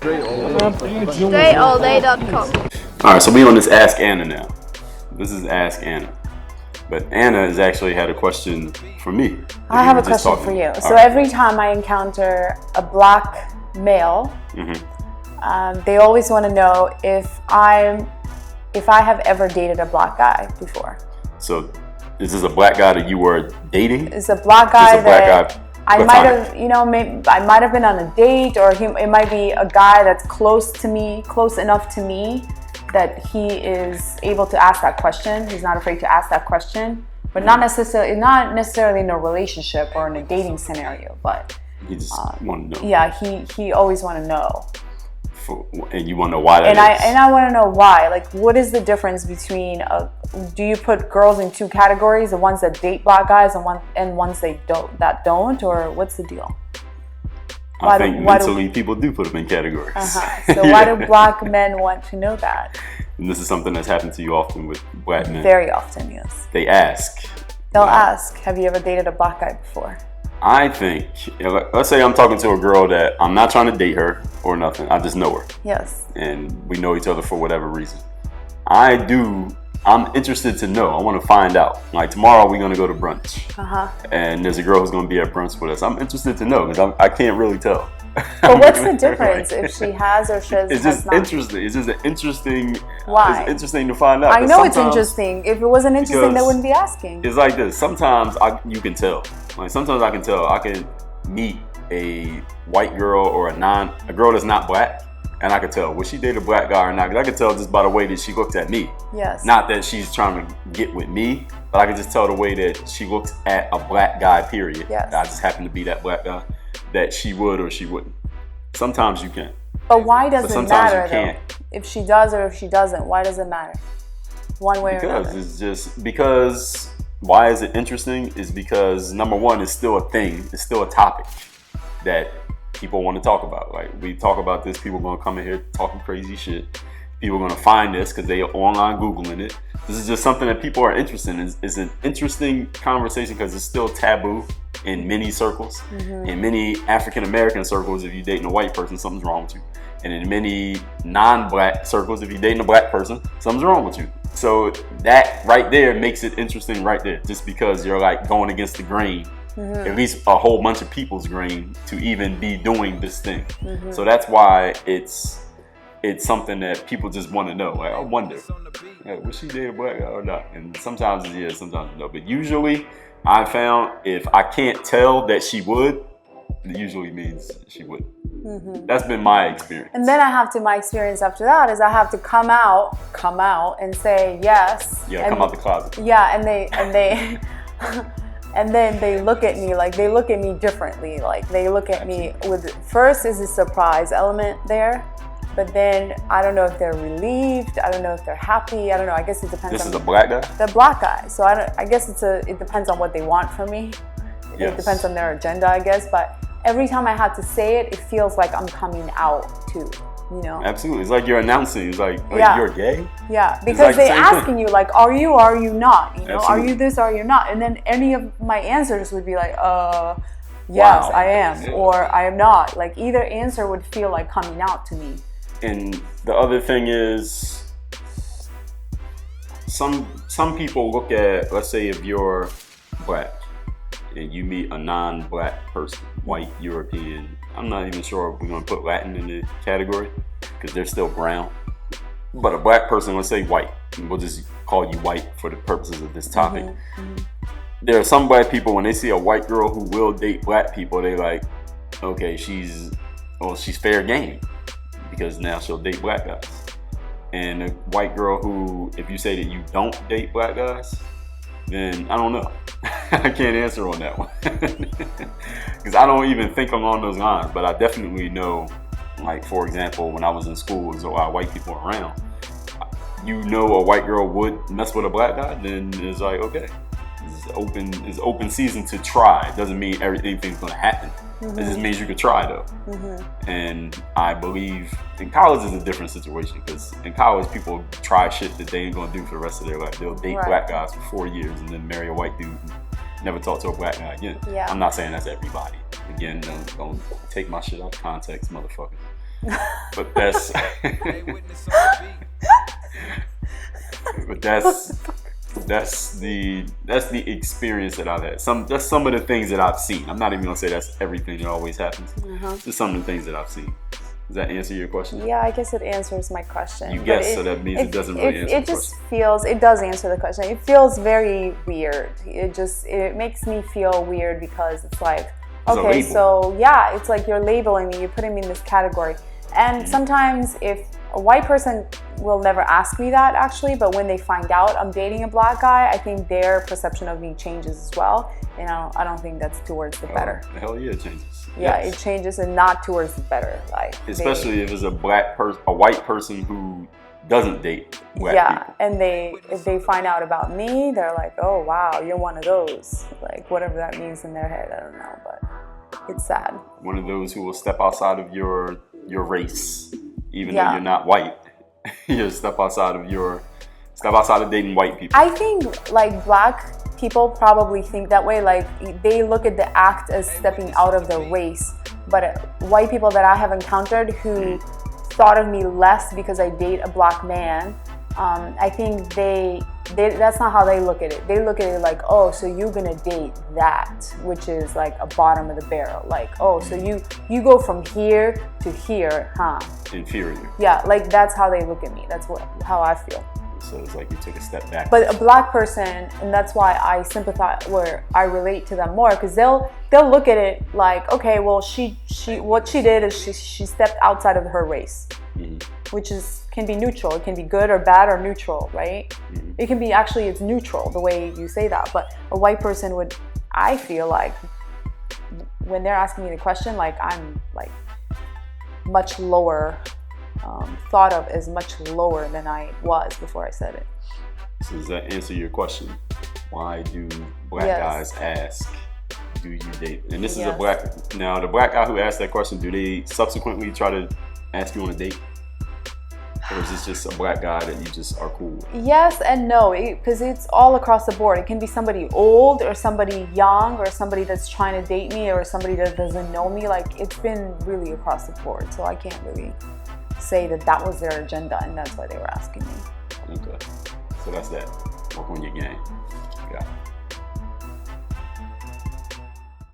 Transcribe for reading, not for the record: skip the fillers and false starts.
DreAllDay.com. All right, so we on this Ask Anna now. This is Ask Anna. But Anna has actually had a question for me. I have a question for you. So every time I encounter a black male, they always want to know if I have ever dated a black guy before. So is this a black guy that you were dating? It's a black guy I might have, I might have been on a date, or it might be a guy that's close enough to me that he is able to ask that question. He's not afraid to ask that question, but not necessarily in a relationship or in a dating scenario. But he just want to know. Yeah, he always want to know. And you want to know why that is? And I want to know why. Like, what is the difference between do you put girls in two categories, the ones that date black guys and ones that don't, or what's the deal? I think mentally people do put them in categories. So why do black men want to know that? And this is something that's happened to you often with black men. Very often, yes. They ask. They'll ask, have you ever dated a black guy before? I think, let's say I'm talking to a girl that I'm not trying to date her or nothing. I just know her. Yes. And we know each other for whatever reason. I'm interested to know. I want to find out. Like tomorrow we're going to go to brunch. And there's a girl who's going to be at brunch with us. I'm interested to know because I can't really tell. But what's the difference if she has or she has not? It's just interesting. It's just interesting. Why? It's interesting to find out. I know it's interesting. If it wasn't interesting, they wouldn't be asking. It's like this. Sometimes you can tell. Like sometimes I can tell. I can meet a white girl or a girl that's not black. And I could tell, will she date a black guy or not? Because I could tell just by the way that she looks at me. Yes. Not that she's trying to get with me, but I could just tell the way that she looks at a black guy, period. Yes. I just happen to be that black guy, that she would or she wouldn't. Sometimes you can. But why does it matter, though? If she does or if she doesn't, why does it matter? One way or another. Because why is it interesting? Is because number one, it's still a thing. It's still a topic that people want to talk about. Like we talk about this, people are going to come in here talking crazy shit. People are going to find this because they are online Googling it. This is just something that people are interested in. It's an interesting conversation because it's still taboo in many circles. In many African American circles, if you're dating a white person, something's wrong with you. And in many non-black circles, if you're dating a black person, something's wrong with you. So that right there makes it interesting right there, just because you're like going against the grain. At least a whole bunch of people's grain to even be doing this thing. So that's why it's something that people just want to know. Like, I wonder, was she dating a black guy or not? And sometimes it's yes, sometimes no. But usually I found if I can't tell that she would, it usually means she wouldn't. That's been my experience. And then my experience after that is I have to come out and say yes. Yeah, come out the closet. Yeah, and they and then they look at me differently. Like they look at me with, first is a surprise element there, but then I don't know if they're relieved. I don't know if they're happy. I don't know. I guess it depends. This is a black guy? The black guy. So I guess it depends on what they want from me. It depends on their agenda, I guess. But every time I have to say it, it feels like I'm coming out too. You know? Absolutely. It's like you're announcing. It's like you're gay? Yeah, because they asking you like, are you or are you not? You know, Absolutely. Are you this or are you not? And then any of my answers would be like, yes, I am, or I am not. Like either answer would feel like coming out to me. And the other thing is, some people look at, let's say if you're black and you meet a non-black person, white, European, I'm not even sure if we're going to put Latin in the category because they're still brown. But a black person, let's say white, and we'll just call you white for the purposes of this topic. There are some black people, when they see a white girl who will date black people, they like, okay, she's fair game because now she'll date black guys. And a white girl who, if you say that you don't date black guys, then I don't know. I can't answer on that one because I don't even think along those lines. But I definitely know, like for example, when I was in school, there's a lot of white people around. You know, a white girl would mess with a black guy, then it's like okay, it's open season to try. It doesn't mean everything's going to happen. It just means you could try though. And I believe in college is a different situation because in college people try shit that they ain't gonna do for the rest of their life. They'll date black guys for 4 years and then marry a white dude and never talk to a black guy again. I'm not saying that's everybody. Again, don't take my shit out of context, motherfucker. But that's the experience that I've had. That's some of the things that I've seen. I'm not even gonna say that's everything that always happens. Just some of the things that I've seen. Does that answer your question? Yeah, I guess it answers my question. You guess, so that means it doesn't really answer the question. It does answer the question. It feels very weird. It makes me feel weird because it's like, okay, so yeah, it's like you're labeling me, you're putting me in this category. And sometimes if a white person will never ask me that actually, but when they find out I'm dating a black guy, I think their perception of me changes as well. And I don't think that's towards the better. Hell yeah, it changes. Yeah, it changes and not towards the better. Like especially if it's a white person who doesn't date black people. And if they find out about me, they're like, oh wow, you're one of those. Like whatever that means in their head, I don't know, but it's sad. One of those who will step outside of your race, even though you're not white. You step outside of dating white people. I think like black people probably think that way. Like they look at the act as stepping out of the race. But white people that I have encountered who thought of me less because I date a black man, I think they that's not how they look at it. They look at it like, oh, so you're gonna date that, which is like a bottom of the barrel. Like, oh, so you go from here to here, huh? Inferior. Yeah, like that's how they look at me. That's how I feel. So it's like you took a step back. But a black person, and that's why I sympathize, where I relate to them more, because they'll look at it like, okay, well, she what she did is she stepped outside of her race, which can be neutral. It can be good or bad or neutral, right? It can be it's neutral the way you say that. But a white person would, I feel like, when they're asking me the question, like I'm like much lower. Thought of as much lower than I was before I said it. So does that answer your question? Why do black guys ask, do you date? And this is the black guy who asked that question, do they subsequently try to ask you on a date? Or is this just a black guy that you just are cool with? Yes and no, because it's all across the board. It can be somebody old or somebody young or somebody that's trying to date me or somebody that doesn't know me. Like it's been really across the board, so I can't really say that was their agenda and that's why they were asking me. Okay, so that's that. Work on your game. Yeah.